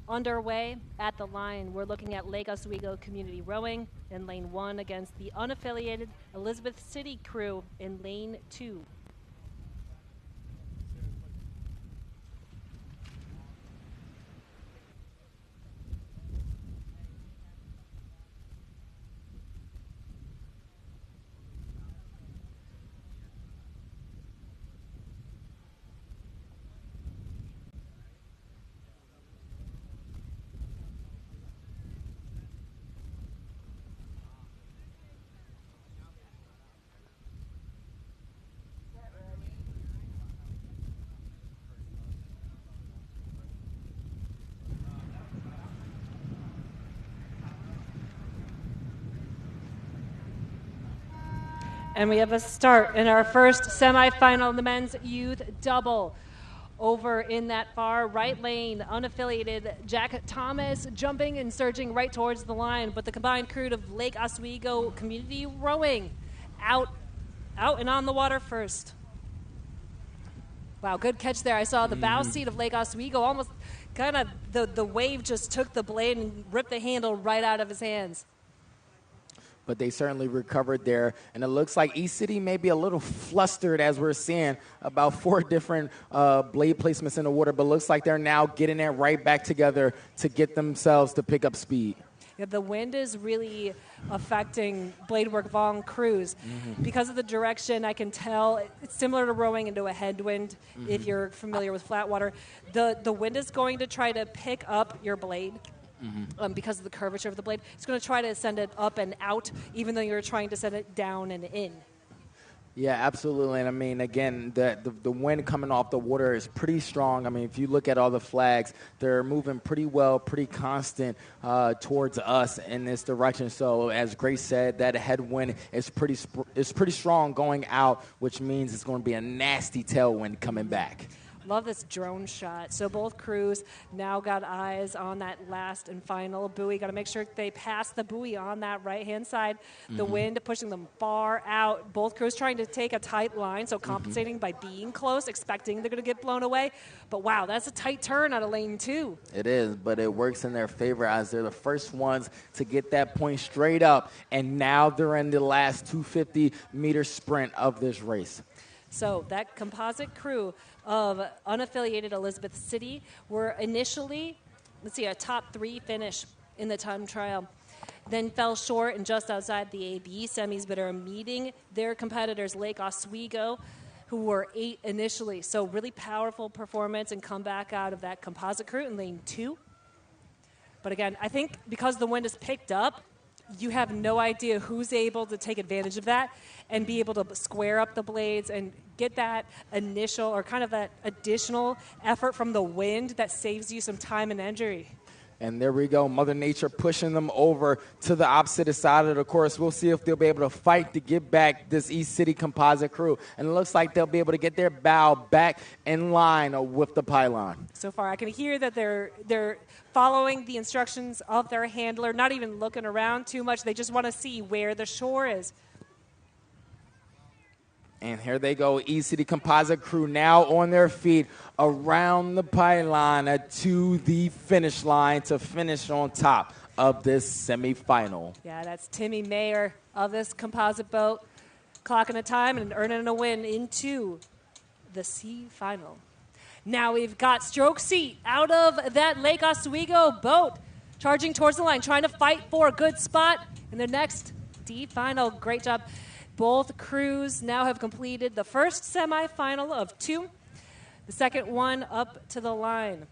Underway at the line, we're looking at Lake Oswego Community Rowing in lane 1 against the unaffiliated Elizabeth City crew in lane 2. And we have a start in our first semifinal in the men's youth double. Over in that far right lane, unaffiliated Jack Thomas jumping and surging right towards the line, but the combined crew of Lake Oswego Community Rowing out and on the water first. Wow, good catch there. I saw the bow seat of Lake Oswego almost kind of, the wave just took the blade and ripped the handle right out of his hands. But they certainly recovered there. And it looks like East City may be a little flustered, as we're seeing about 4 different blade placements in the water, but looks like they're now getting it right back together to get themselves to pick up speed. Yeah, the wind is really affecting blade work Vong crews. Because of the direction, I can tell it's similar to rowing into a headwind if you're familiar with flat water. The wind is going to try to pick up your blade. Because of the curvature of the blade. It's going to try to send it up and out, even though you're trying to send it down and in. Yeah, absolutely. And I mean, again, the wind coming off the water is pretty strong. I mean, if you look at all the flags, they're moving pretty well, pretty constant towards us in this direction. So as Grace said, that headwind is pretty strong going out, which means it's going to be a nasty tailwind coming back. Love this drone shot. So both crews now got eyes on that last and final buoy. Got to make sure they pass the buoy on that right-hand side. The wind pushing them far out. Both crews trying to take a tight line, so compensating by being close, expecting they're going to get blown away. But, wow, that's a tight turn out of lane 2. It is, but it works in their favor as they're the first ones to get that point straight up, and now they're in the last 250-meter sprint of this race. So that composite crew of unaffiliated Elizabeth City were initially, a top 3 finish in the time trial. Then fell short and just outside the AB semis, but are meeting their competitors, Lake Oswego, who were 8 initially. So really powerful performance and comeback out of that composite crew in lane 2. But again, I think because the wind is picked up, you have no idea who's able to take advantage of that and be able to square up the blades and get that initial or kind of that additional effort from the wind that saves you some time and injury. And there we go, Mother Nature pushing them over to the opposite side of the course. We'll see if they'll be able to fight to get back this East City composite crew. And it looks like they'll be able to get their bow back in line with the pylon. So far, I can hear that they're following the instructions of their handler, not even looking around too much. They just want to see where the shore is. And here they go, East City composite crew now on their feet around the pylon to the finish line to finish on top of this semifinal. Yeah, that's Timmy Mayer of this composite boat, clocking a time and earning a win into the C final. Now we've got stroke seat out of that Lake Oswego boat, charging towards the line, trying to fight for a good spot in the next D final. Great job. Both crews now have completed the first semifinal of 2, the second one up to the line.